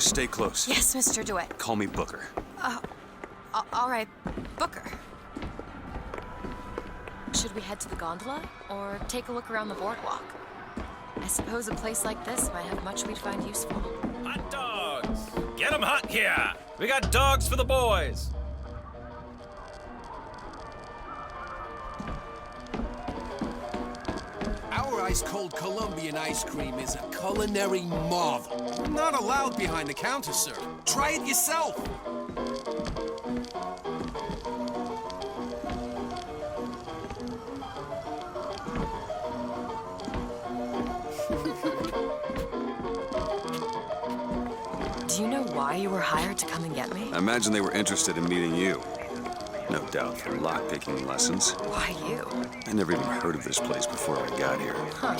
Just stay close. Yes, Mr. DeWitt. Call me Booker. All right, Booker. Should we head to the gondola, or take a look around the boardwalk? I suppose a place like this might have much we'd find useful. Hot dogs! Get 'em hot here! We got dogs for the boys! Our ice-cold Colombian ice cream is a culinary marvel. Not allowed behind the counter, sir. Try it yourself. Do you know why you were hired to come and get me? I imagine they were interested in meeting you. No doubt for lockpicking lessons. Why you? I never even heard of this place before I got here. Huh.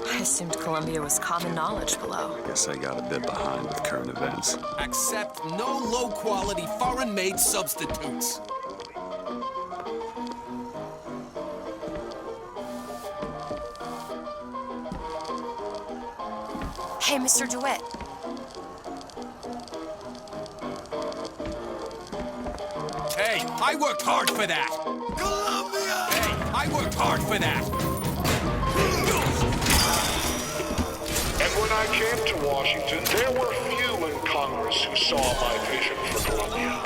I assumed Columbia was common knowledge below. Guess I got a bit behind with current events. Accept no low-quality foreign-made substitutes. Hey, Mr. DeWitt. Hey, I worked hard for that. Columbia! Hey, I worked hard for that. And when I came to Washington, there were few in Congress who saw my vision for Columbia.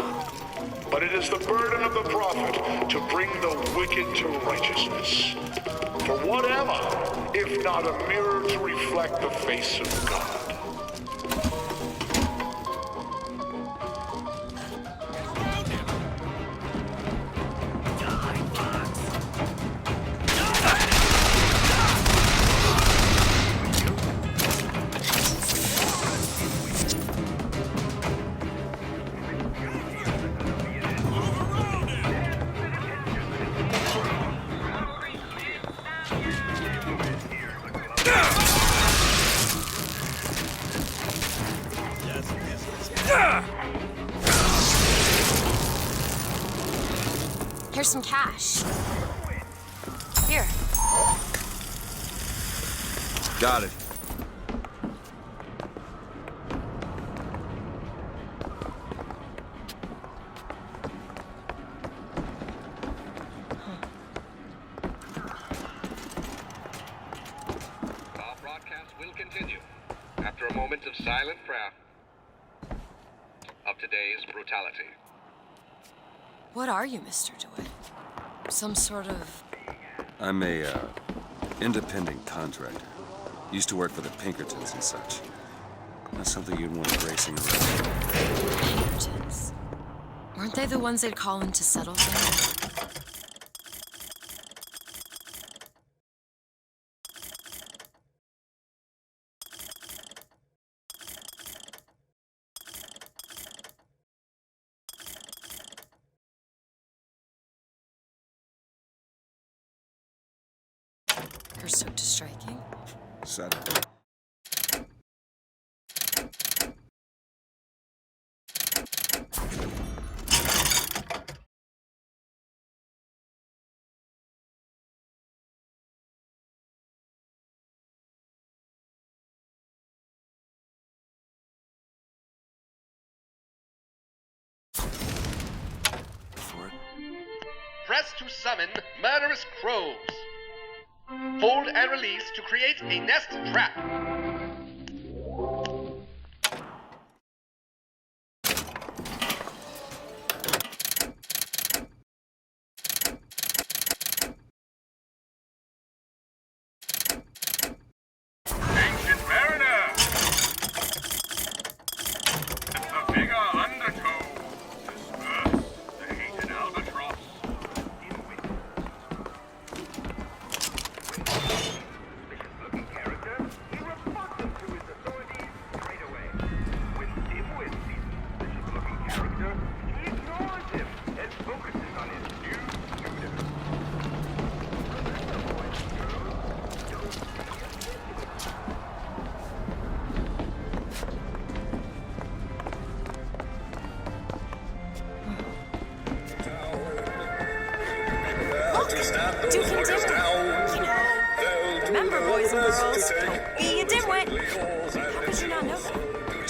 But it is the burden of the prophet to bring the wicked to righteousness. For whatever, if not a mirror to reflect the face of God. Here's some cash. Here. Got it. Our broadcast will continue after a moment of silent prayer of today's brutality. What are you, Mr. DeWitt? Some sort of... I'm a, independent contractor. Used to work for the Pinkertons and such. Not something you'd want racing around. Pinkertons? Weren't they the ones they'd call in to settle things? You're so striking. Settle. Press to summon murderous crows. Hold and release to create a nest trap. Ancient mariner! A bigger undertow. Disperse the hated albatross. Looking character, he reports them to his authorities straight away. When Dimwit sees the suspicious-looking character, he ignores him and focuses on his new student. Remember, boys and girls, don't be Duke and Dimwit. You know, remember, boys and girls, don't be a dimwit. How could you not know that?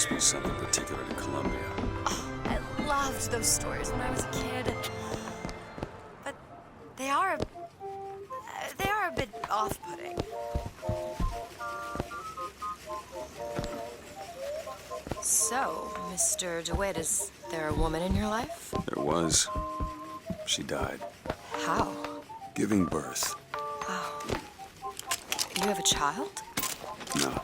Must be something particular to Colombia. I loved those stories when I was a kid. But they are a bit off-putting. So, Mr. DeWitt, is there a woman in your life? There was. She died. How? Giving birth. Oh. You have a child? No.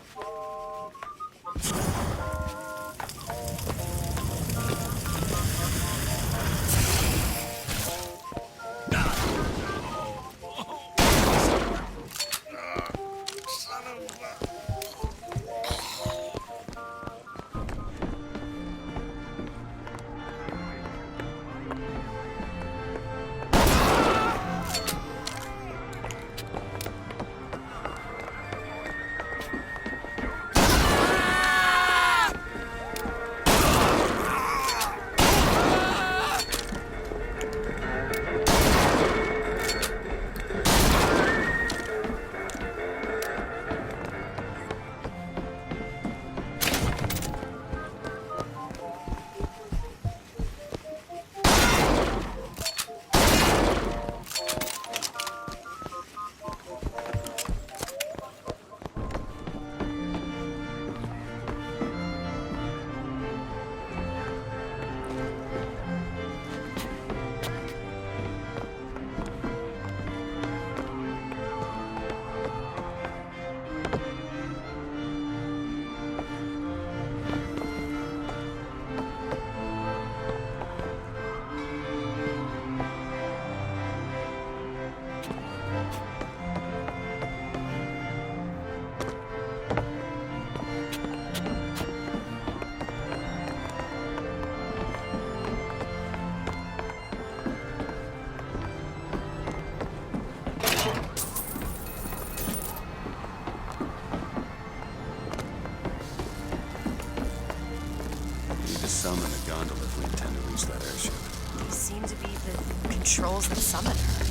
Summon a gondola if we intend to reach that airship. You seem to be the controls that summon her.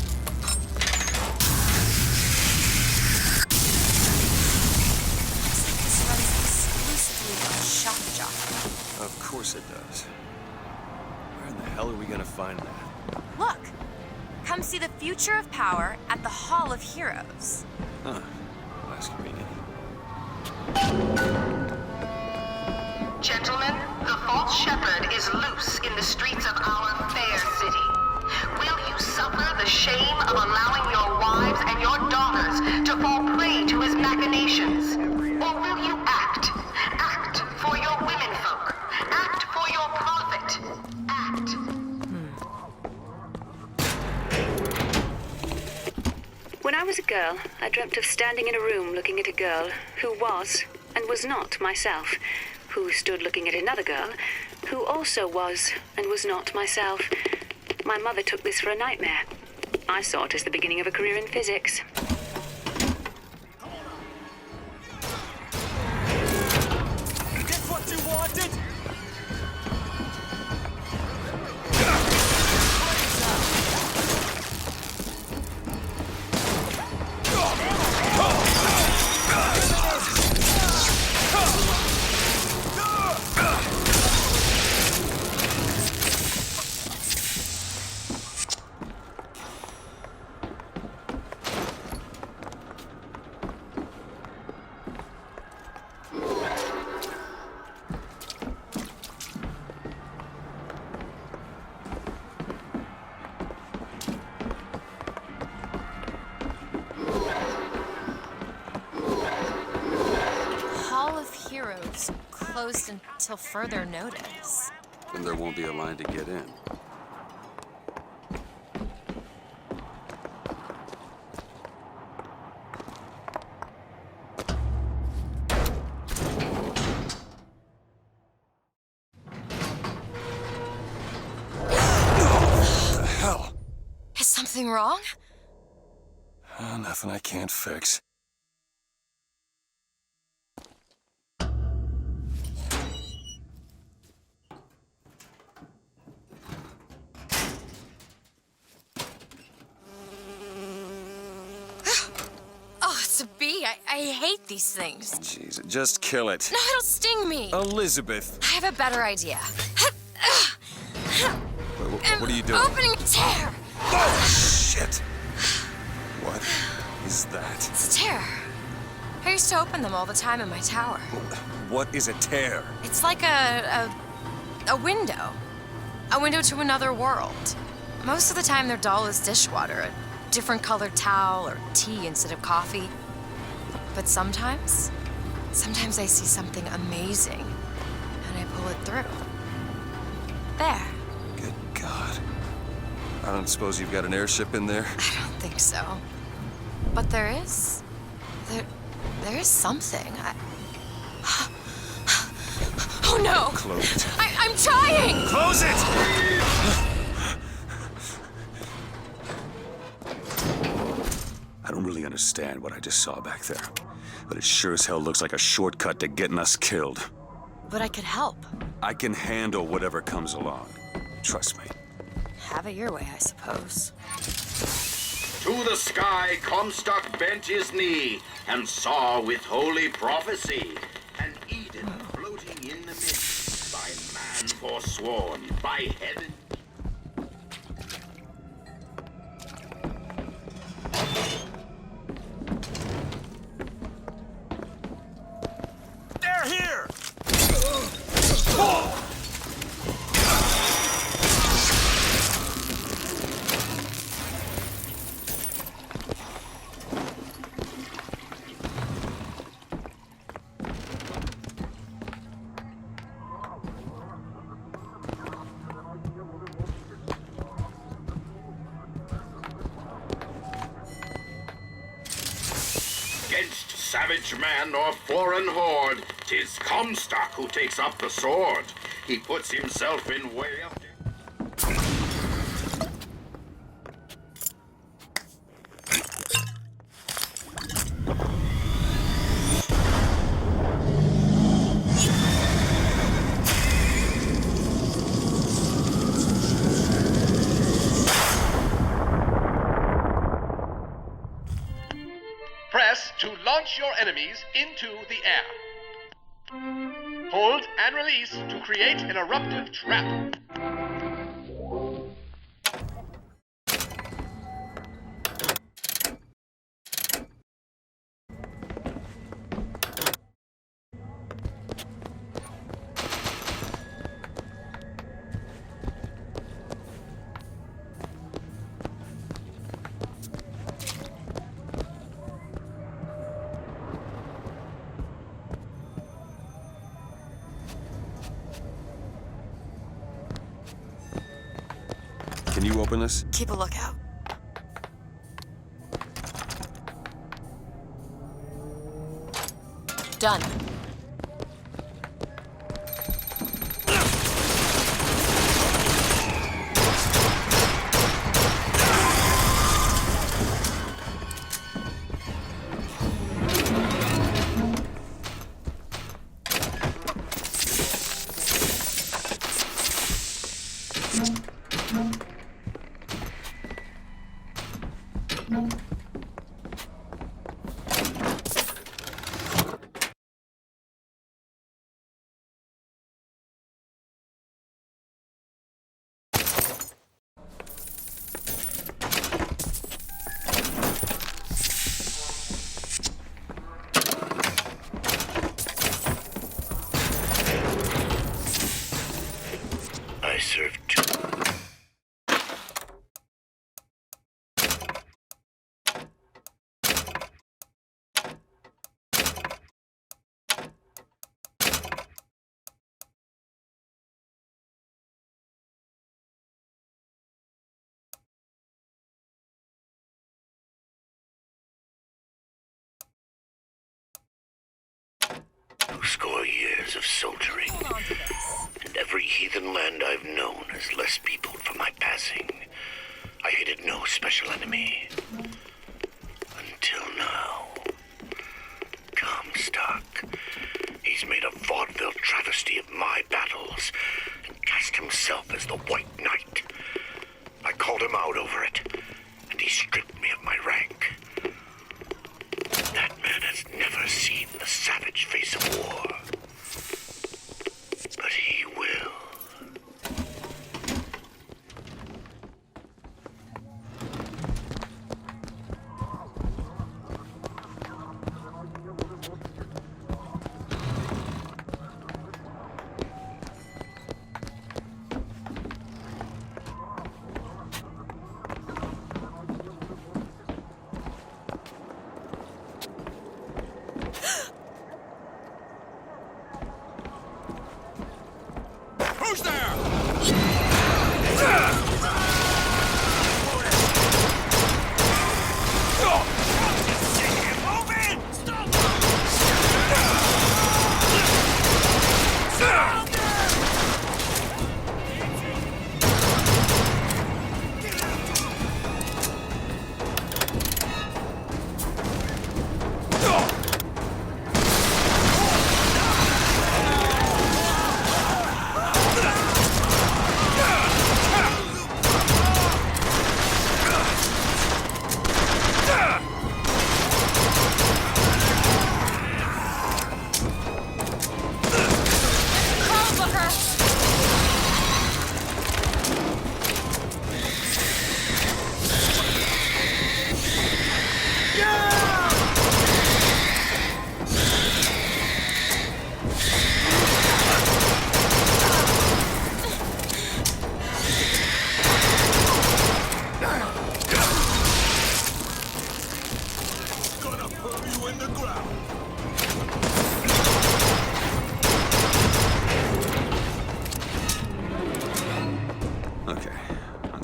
Looks like this runs exclusively on shock jock. Of course it does. Where in the hell are we gonna find that? Look! Come see the future of power at the Hall of Heroes. Huh. That's convenient. Gentlemen, the false shepherd is loose in the streets of our fair city. Will you suffer the shame of allowing your wives and your daughters to fall prey to his machinations? Or will you act? Act for your womenfolk. Act for your prophet. Act. When I was a girl, I dreamt of standing in a room looking at a girl who was and was not myself, who stood looking at another girl who also was and was not myself. My mother took this for a nightmare. I saw it as the beginning of a career in physics. Get what you wanted! Closed until further notice. Then there won't be a line to get in. What the hell? Is something wrong? Nothing I can't fix. Oh, it's a be. I hate these things. Jeez, just kill it. No, it'll sting me. Elizabeth. I have a better idea. What are you doing? Opening a tear. Oh, shit! What is that? It's a tear. I used to open them all the time in my tower. What is a tear? It's like a window. A window to another world. Most of the time they're dull as dishwater, a different colored towel or tea instead of coffee. But sometimes I see something amazing and I pull it through. There. Good God. I don't suppose you've got an airship in there? I don't think so. But there is. There is something. Oh no! Close it. I'm trying! Close it! I don't really understand what I just saw back there, but it sure as hell looks like a shortcut to getting us killed. But I could help. I can handle whatever comes along. Trust me. Have it your way, I suppose. To the sky Comstock bent his knee and saw with holy prophecy an Eden floating in the mist by man forsworn, by heaven. They're here! Against savage man or foreign horde, 'tis Comstock who takes up the sword. He puts himself in way of... Press to launch your enemies into the air. Hold and release to create an eruptive trap. Can you open this? Keep a lookout. Done. I serve two. Score years of soldiering, and every heathen land I've known has less peopled for my passing. I hated no special enemy. Until now. Comstock. He's made a vaudeville travesty of my battles, and cast himself as the White Knight. I called him out over it, and he stripped me of my rank. That man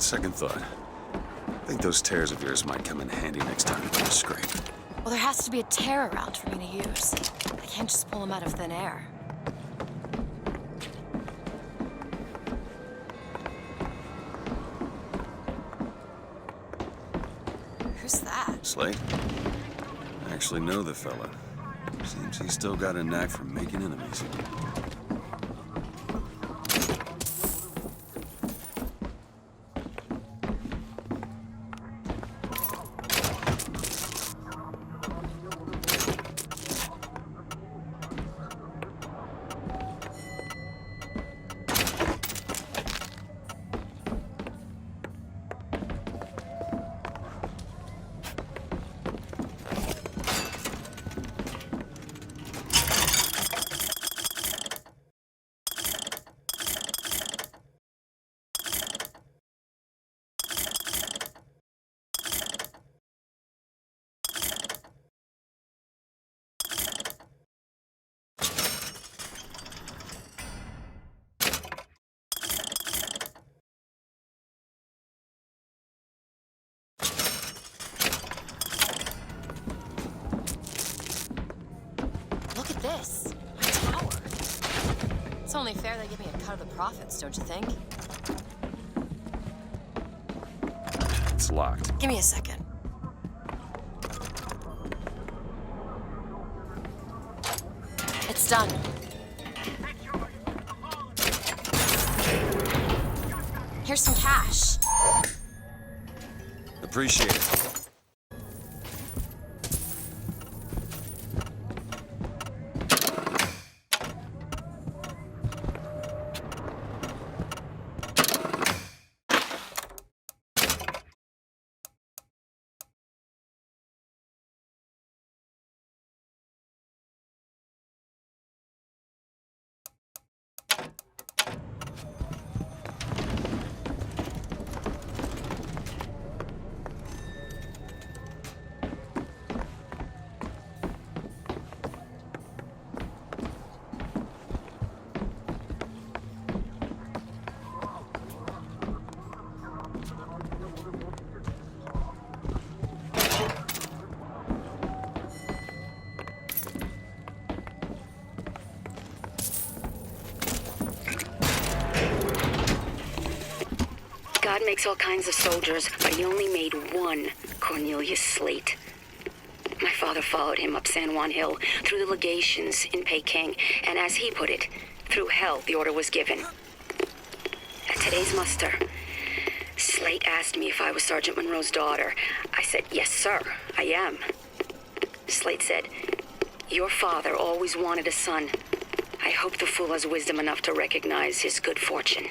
second thought. I think those tears of yours might come in handy next time you scrape. Well, there has to be a tear around for me to use. I can't just pull them out of thin air. Who's that? Slate? I actually know the fella. Seems he's still got a knack for making enemies. Look at this. My tower. It's only fair they give me a cut of the profits, don't you think? It's locked. Give me a second. It's done. Here's some cash. Appreciate it. God makes all kinds of soldiers, but he only made one Cornelius Slate. My father followed him up San Juan Hill, through the legations in Peking, and as he put it, through hell the order was given. At today's muster, Slate asked me if I was Sergeant Monroe's daughter. I said, yes, sir, I am. Slate said, your father always wanted a son. I hope the fool has wisdom enough to recognize his good fortune.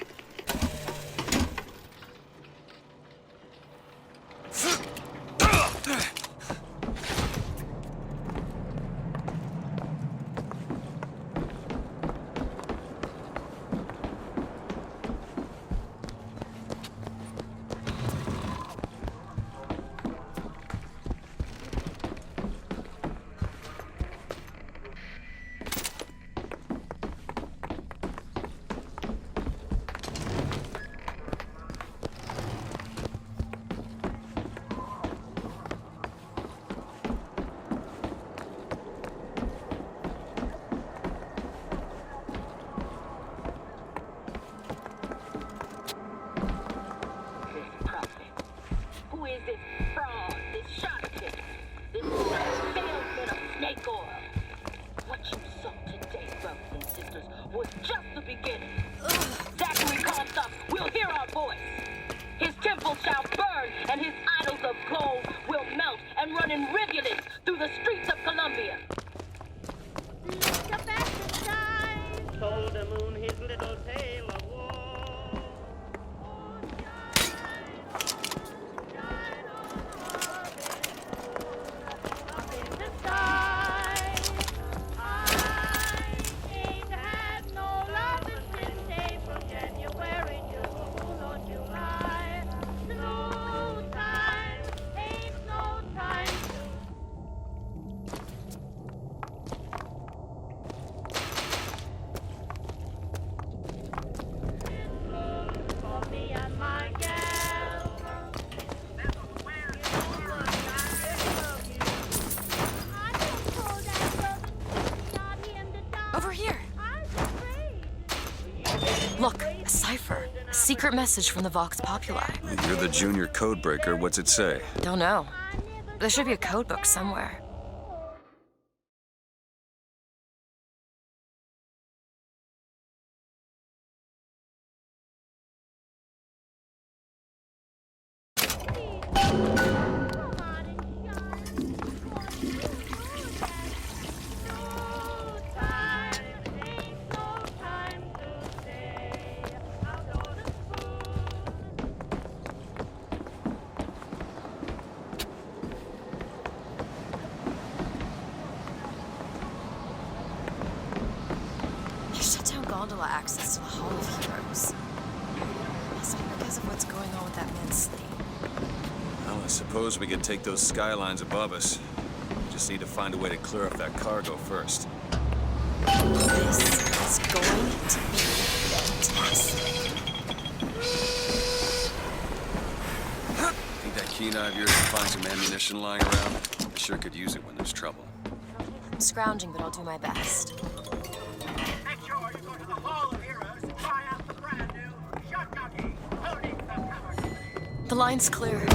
Look, a cipher. A secret message from the Vox Populi. You're the junior codebreaker. What's it say? Don't know. There should be a code book somewhere. Gondola access to the Hall of Heroes. Must be because of what's going on with that man's sleep. Well, I suppose we could take those skylines above us. We just need to find a way to clear up that cargo first. This is going to be fantastic. Think that keen eye of yours can find some ammunition lying around? I sure could use it when there's trouble. I'm scrounging, but I'll do my best. The line's clear.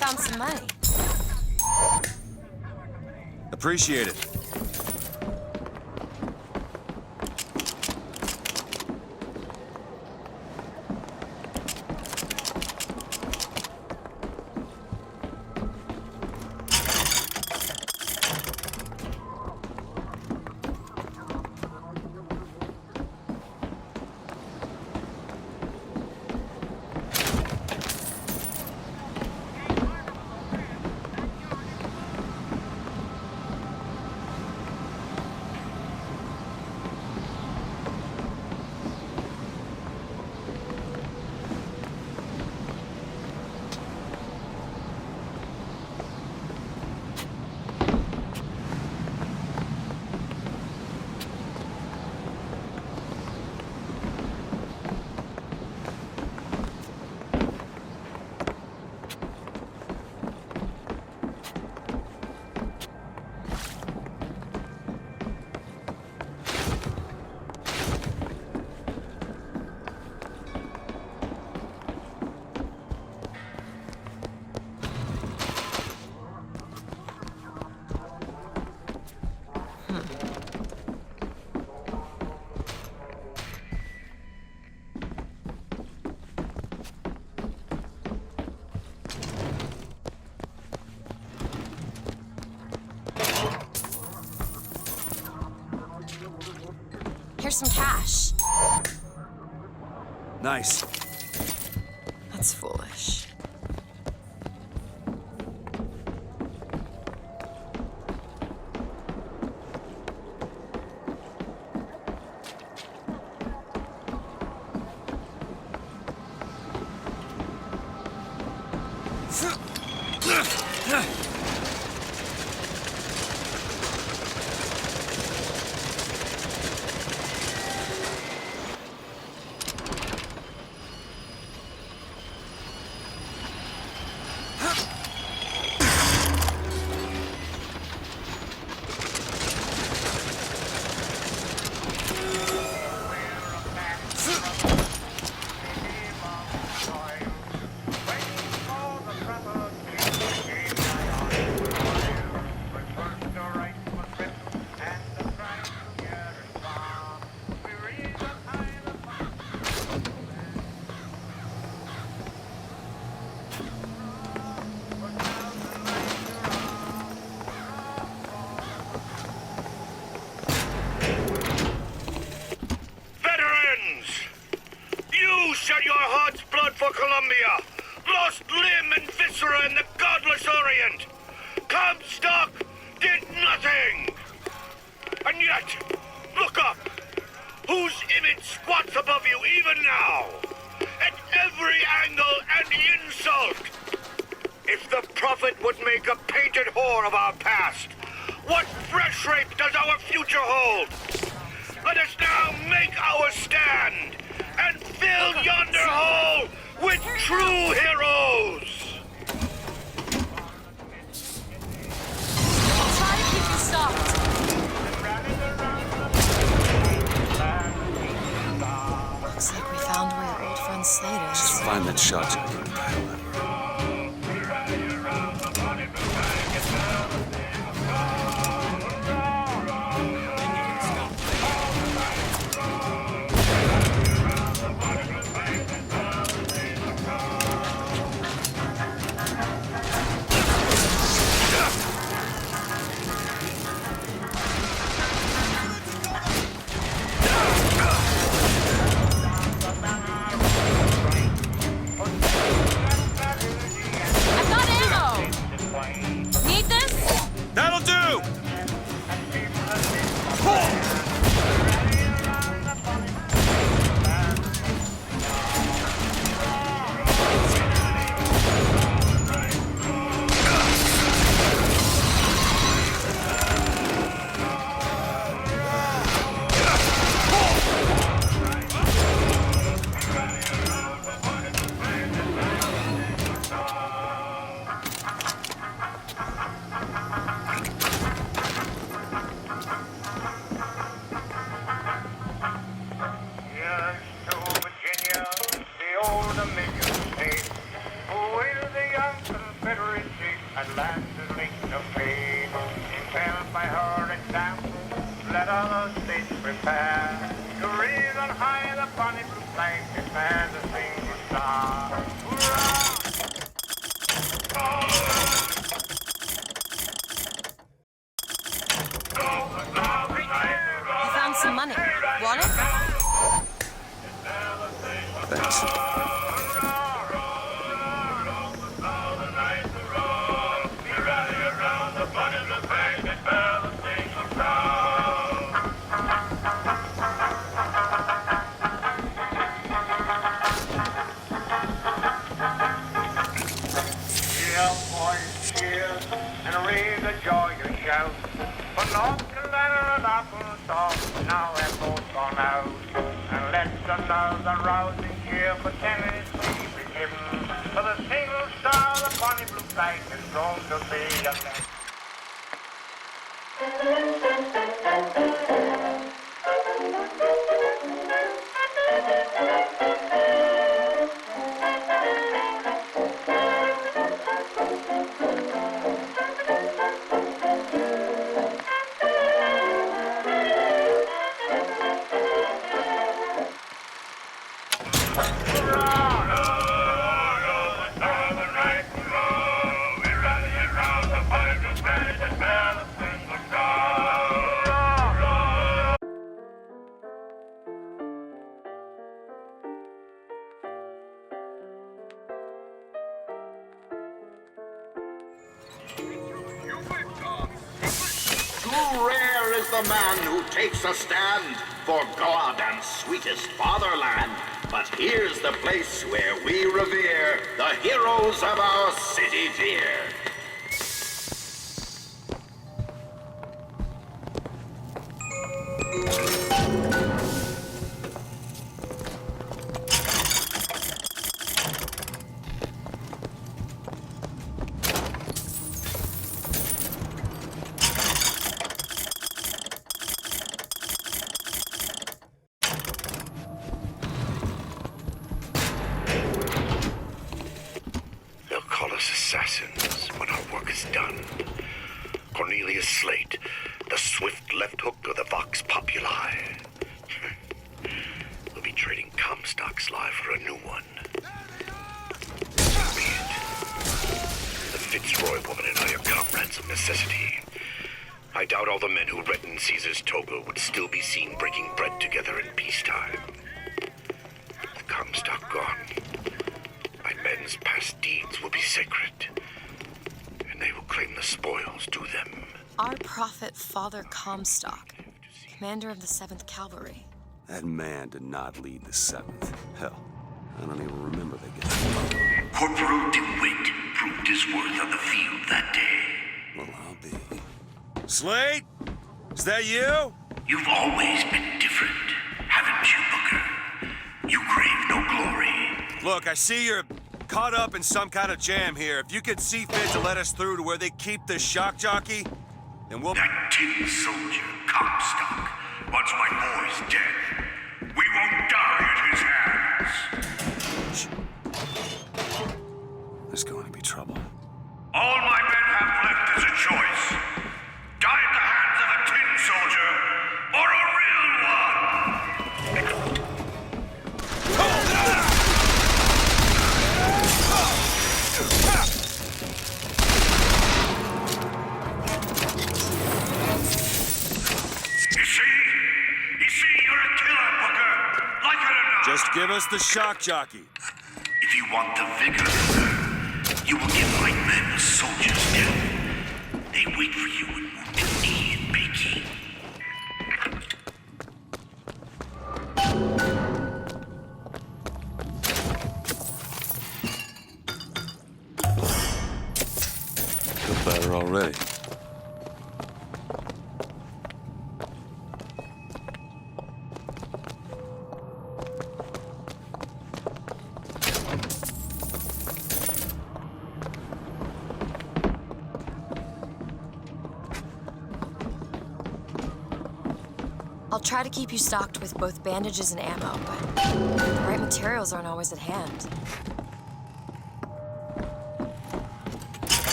Found some money. Appreciate it. Here's some cash. Nice. That's foolish. shed your heart's blood for Columbia, lost limb and viscera in the godless Orient. Comstock did nothing. And yet, look up. Whose image squats above you even now? At every angle and insult. If the prophet would make a painted whore of our past, what fresh rape does our future hold? Let us now make our stand and fill yonder hole with true heroes! I'll try to keep you stopped. Looks like we found where your old friend Slade is. Just find that shot so I can dial it. That'll do! Some money. Want it? Thanks. And raise a joyous shout. For North Carolina and Arkansas, now they're both gone out. And let's another rousing cheer for Tennessee be given. For the single star, the bonny blue flag is grown to be a man. Too rare is the man who takes a stand for God and sweetest fatherland. But here's the place where we revere the heroes of our city dear. Assassins when our work is done. Cornelius Slate, the swift left hook of the Vox Populi. We'll be trading Comstock's life for a new one. Be it. The Fitzroy woman and I are comrades of necessity. I doubt all the men who reddened Caesar's toga would still be seen breaking bread together in peacetime. With Comstock gone, Our prophet, Father Comstock, commander of the 7th Cavalry. That man did not lead the 7th. Hell, I don't even remember the guy. Corporal DeWitt proved his worth on the field that day. Well, I'll be. Slate? Is that you? You've always been different, haven't you, Booker? You crave no glory. Look, I see you're caught up in some kind of jam here. If you could see fit to let us through to where they keep the shock jockey, then we'll... That tin soldier, Comstock, wants my boys dead. We won't die at his hands. There's going to be trouble. All my men have left is a choice. Die at the hands of a tin soldier, or a real one! You see, you're a killer, Booker. Like it or not. Just give us the shock jockey. If you want the vigor, Booker, you will give my men the soldier's death. They wait for you in Wounded Knee and Peking. Feel better already. I'll try to keep you stocked with both bandages and ammo, but the right materials aren't always at hand.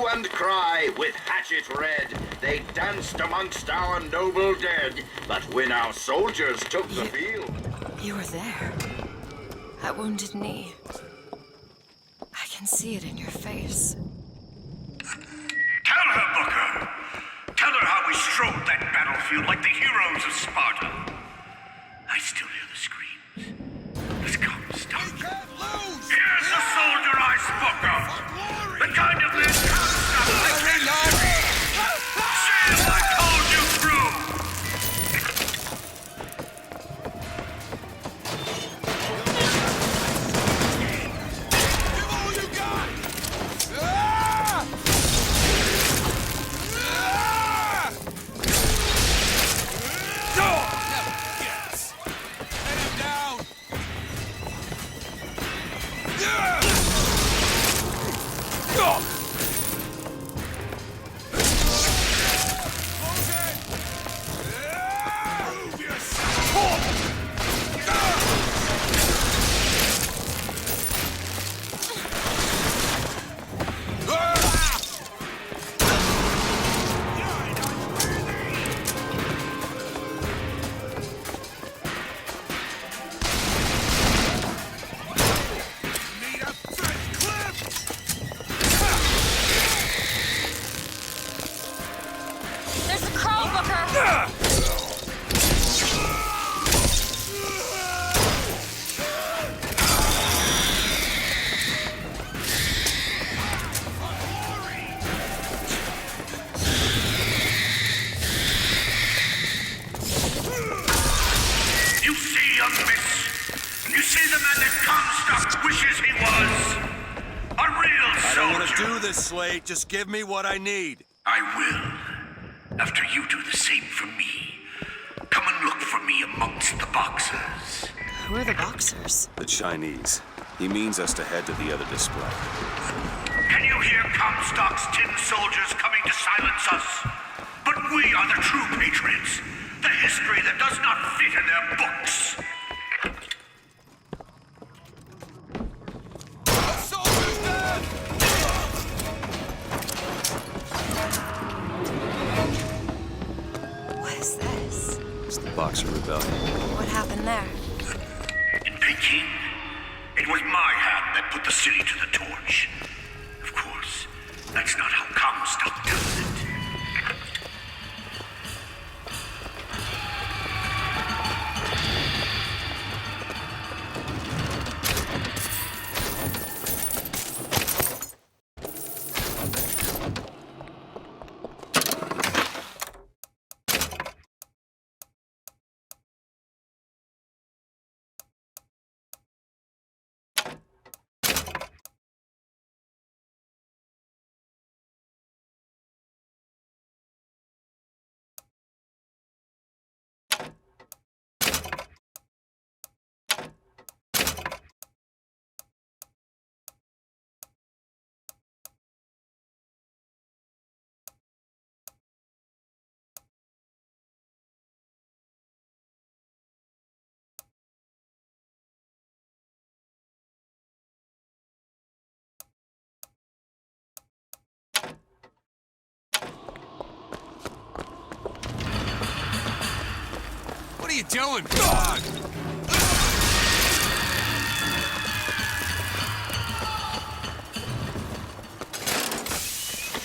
And cry with hatchet red, they danced amongst our noble dead. But when our soldiers took the field... You were there. At Wounded Knee. I can see it in your face. Tell her, Booker! Tell her how we strode that battlefield like the heroes of Sparta. I still hear the screams. It's Comstock. Here's the soldier I spoke of! The kind of man Comstock! Sam, I told you through! Give all you got! Yes! Head him down! Move your do this, Slate. Just give me what I need. I will. After you do the same for me. Come and look for me amongst the boxers. Who are the boxers? The Chinese. He means us to head to the other display. Can you hear Comstock's tin soldiers coming to silence us? But we are the true patriots. The history that does not fit in their books. What is this? It's the Boxer Rebellion. What happened there? In Peking, it was my hand that put the city to the torch. Of course, that's not how Comstock does it. What are you doing? God!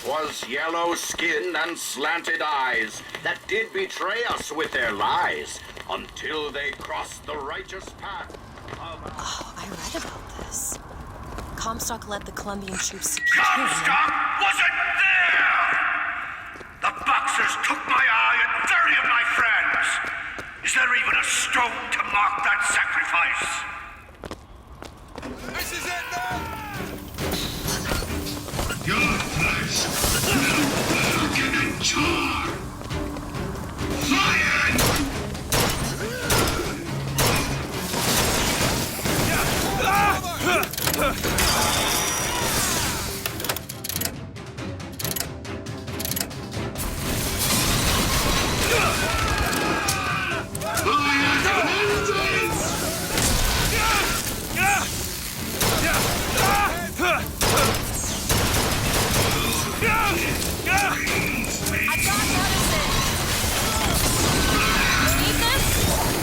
Was yellow skin and slanted eyes that did betray us with their lies until they crossed the righteous path. Oh, I read about this. Comstock led the Colombian troops to Peking. Comstock wasn't there! The boxers took my eye and 30 of my friends! Is there even a stone to mark that sacrifice? This is it, man! Your flesh will burn and char! Fire!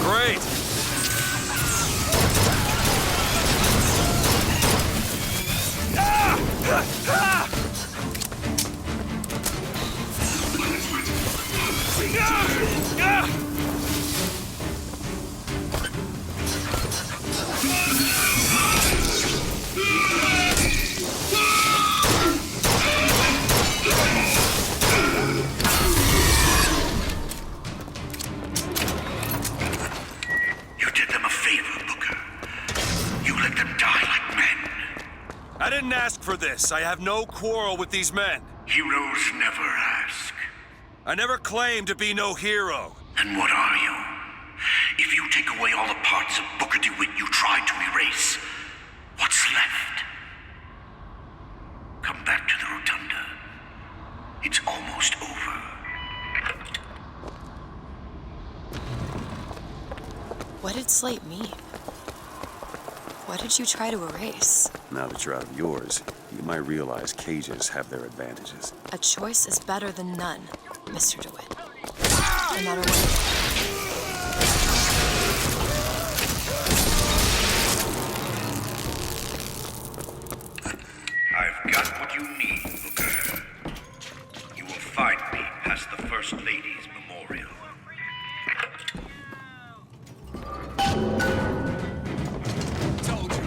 Great! You did them a favor, Booker. You let them die like men. I didn't ask for this. I have no quarrel with these men. Heroes never ask. I never claimed to be no hero. And what are you? If you take away all the parts of Booker DeWitt you tried to erase, what's left? Come back to the Rotunda. It's almost over. What did Slate mean? What did you try to erase? Now that you're out of yours, you might realize cages have their advantages. A choice is better than none, Mr. DeWitt. No matter what. I've got what you need, Booker. You will find me past the First Lady's memorial. Told you.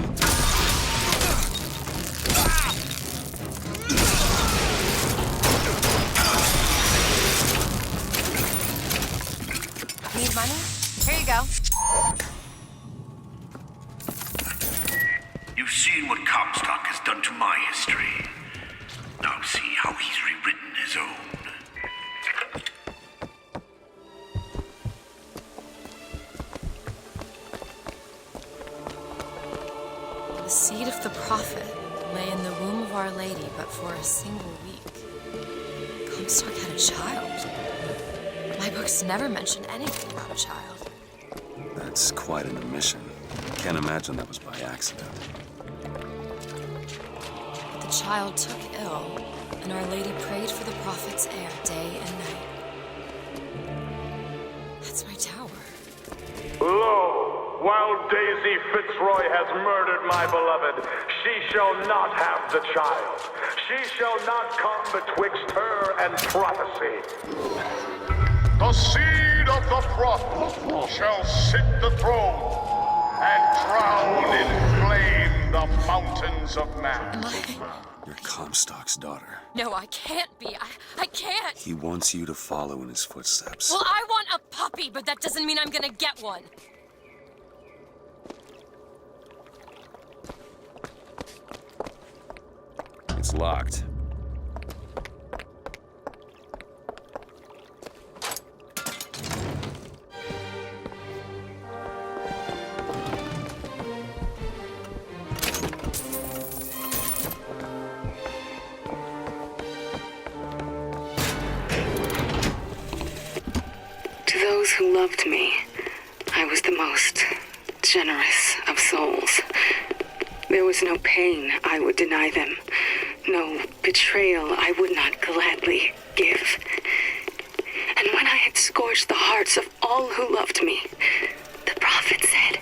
Need money? lay in the womb of Our Lady, but for a single week. Comstock had a child. My books never mentioned anything about a child. That's quite an omission. Can't imagine that was by accident. The child took ill, and Our Lady prayed for the prophet's heir day and night. That's my tower. Lo, while Daisy Fitzroy has murdered my beloved, she shall not have the child. She shall not come betwixt her and prophecy. The seed of the prophet shall sit the throne and drown in flame the mountains of man. You're Comstock's daughter. No, I can't be. I can't. He wants you to follow in his footsteps. Well, I want a puppy, but that doesn't mean I'm gonna get one. It's locked. To those who loved me, I was the most generous of souls. There was no pain I would deny them, no betrayal I would not gladly give. And when I had scorched the hearts of all who loved me, the prophet said,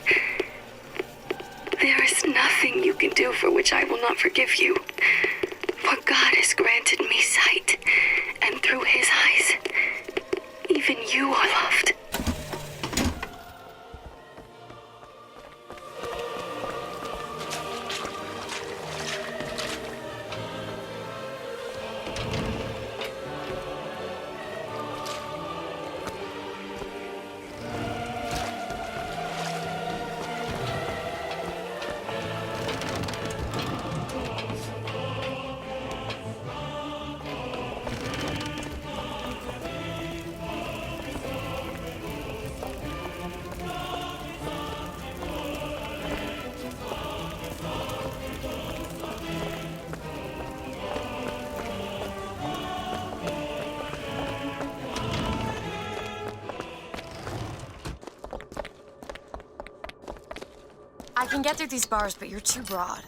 "There is nothing you can do for which I will not forgive you. For God has granted me sight, and through his eyes, even you are loved." I can get through these bars, but you're too broad.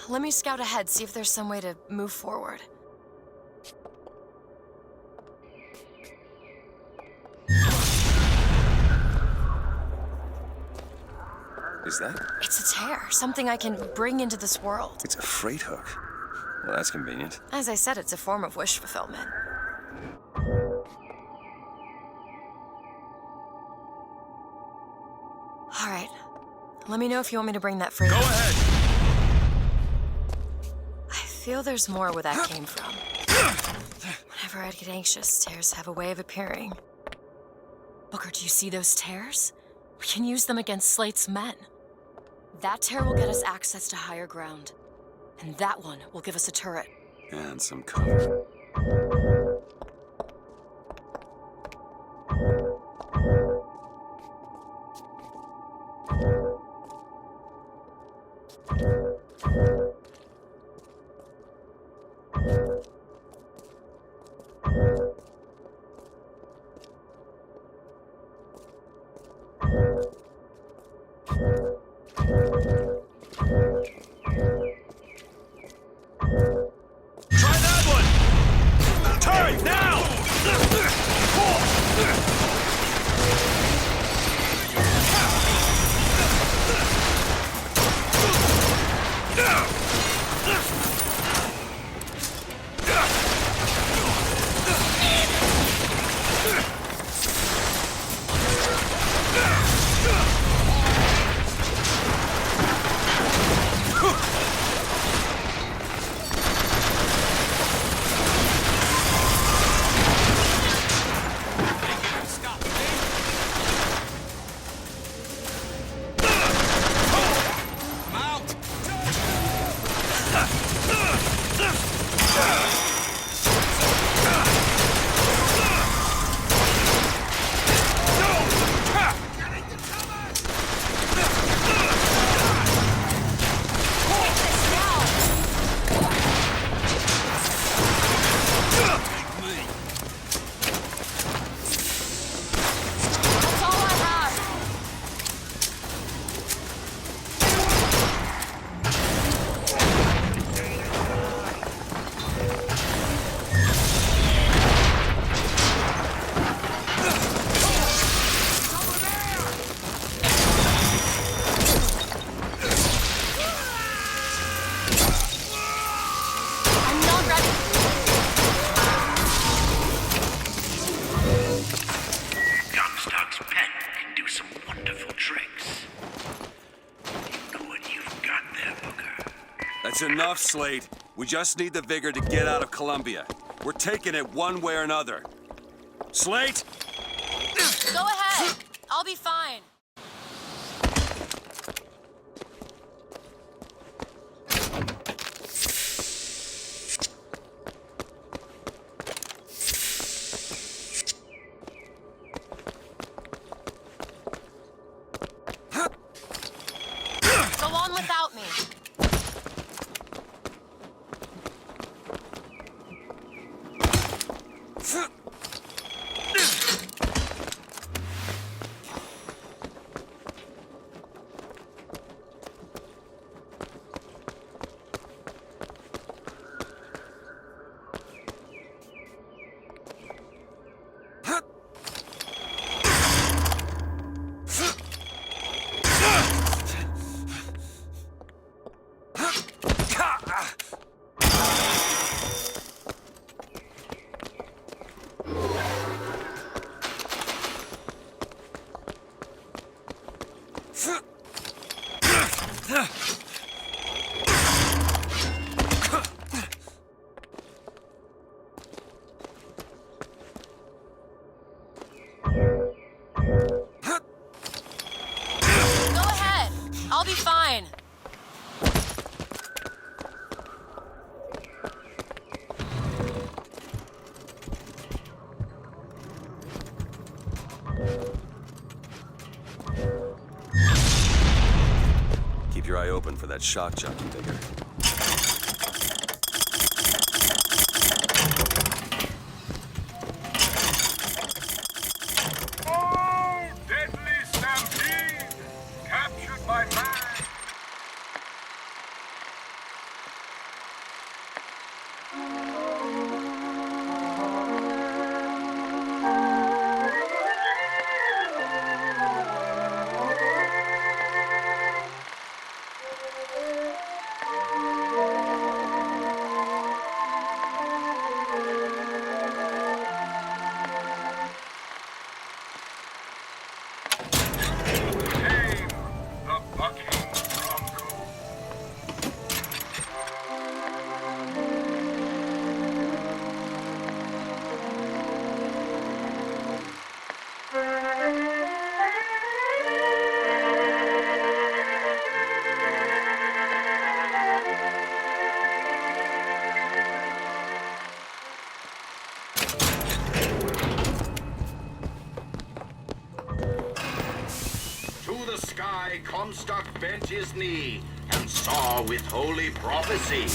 Let me scout ahead, see if there's some way to move forward. Is that? It's a tear, something I can bring into this world. It's a freight hook. Well, that's convenient. As I said, it's a form of wish fulfillment. All right. Let me know if you want me to bring that freight. Go ahead. I feel there's more where that came from. Whenever I'd get anxious, tears have a way of appearing. Booker, do you see those tears? We can use them against Slate's men. That tear will get us access to higher ground. And that one will give us a turret. And some cover. Try that one! Turn now! That's enough, Slate. We just need the vigor to get out of Columbia. We're taking it one way or another. Slate! Go ahead. I'll be fine. Go on without me. Go ahead. I'll be fine. Keep your eye open for that shock jockey vigor. Oh, deadly stampede! Captured by man! Tame the bucking bronco. To the sky, Comstock bent his knee and saw with holy prophecy.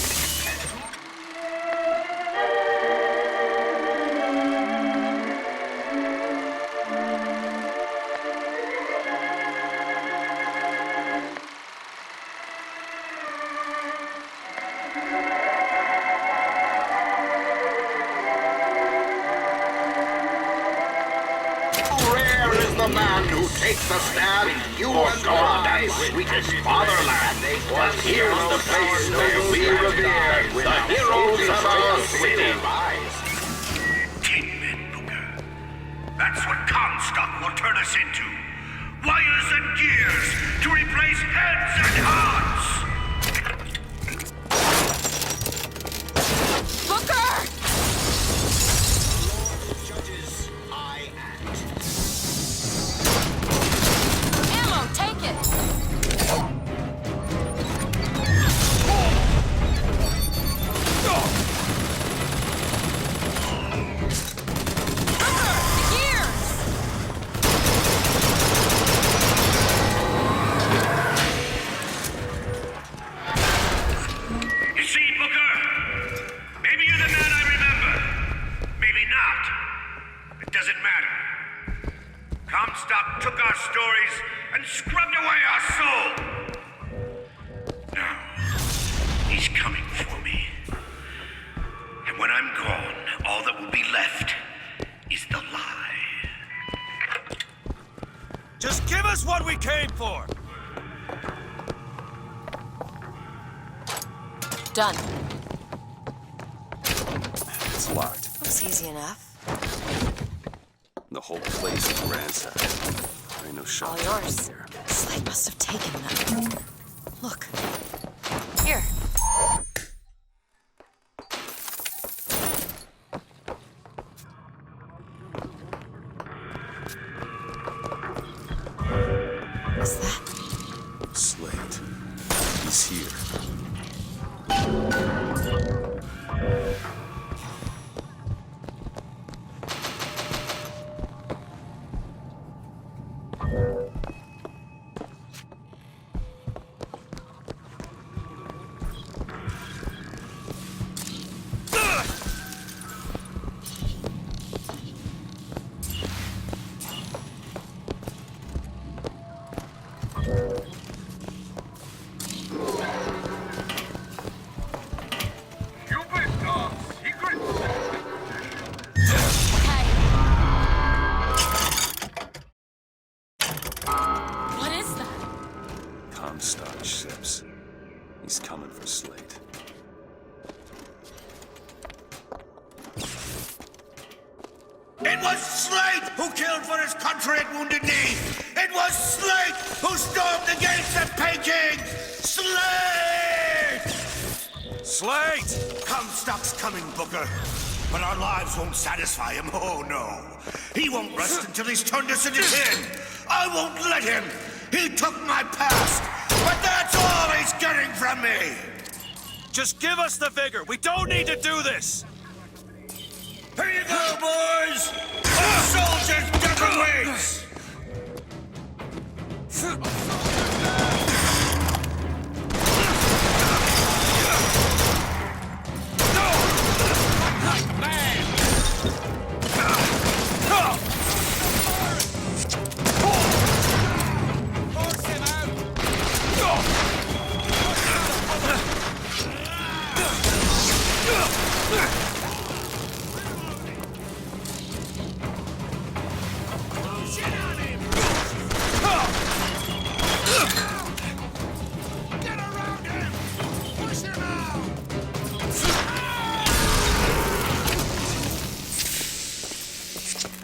Rare is the man who takes a stand for God and sweetest fatherland. For here's the place where we revere the heroes of our city. 10 men, Booker. That's what Comstock will turn us into. Wires and gears to replace heads and hearts. Booker! Judges, I act. Ammo, take it! Booker, the gears! You see, Booker? Maybe you're the man I remember. Maybe not. It doesn't matter. Comstock took our stories and scrubbed away our soul. Now, he's coming for me. And when I'm gone, all that will be left is the lie. Just give us what we came for! Done. It's locked. Looks easy enough. The whole place is ransacked. There ain't no shot. All yours. Here. Slate must have taken them. Look. Here. right. He's here. What is that? Comstock ships. He's coming for Slate. It was Slate who killed for his country at Wounded Knee! It was Slate who stormed the gates at Peking! Slate! Slate! Comstock's coming, Booker. But our lives won't satisfy him, oh no. He won't rest until he's turned us into tin. I won't let him. He took my past, but that's all he's getting from me. Just give us the vigor. We don't need to do this. Here you go, boys! A soldier's never waits!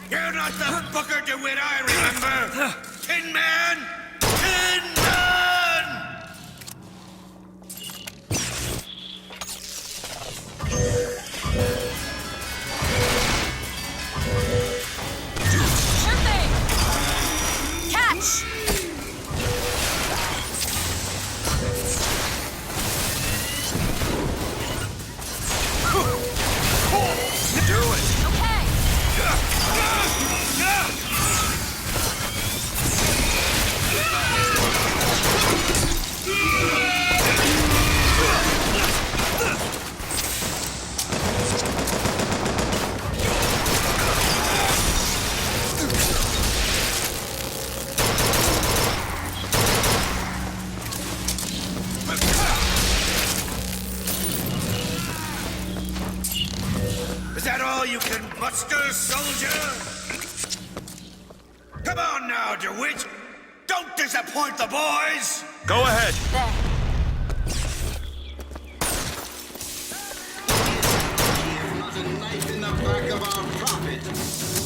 You're not the Booker DeWitt I remember! Tin Man! Tin Man! Sure thing! Catch! Do it. Okay! Is that all you can muster, soldier? Come on now, DeWitt! Don't disappoint the boys! Go ahead. There. Not a knife in the back of our prophet.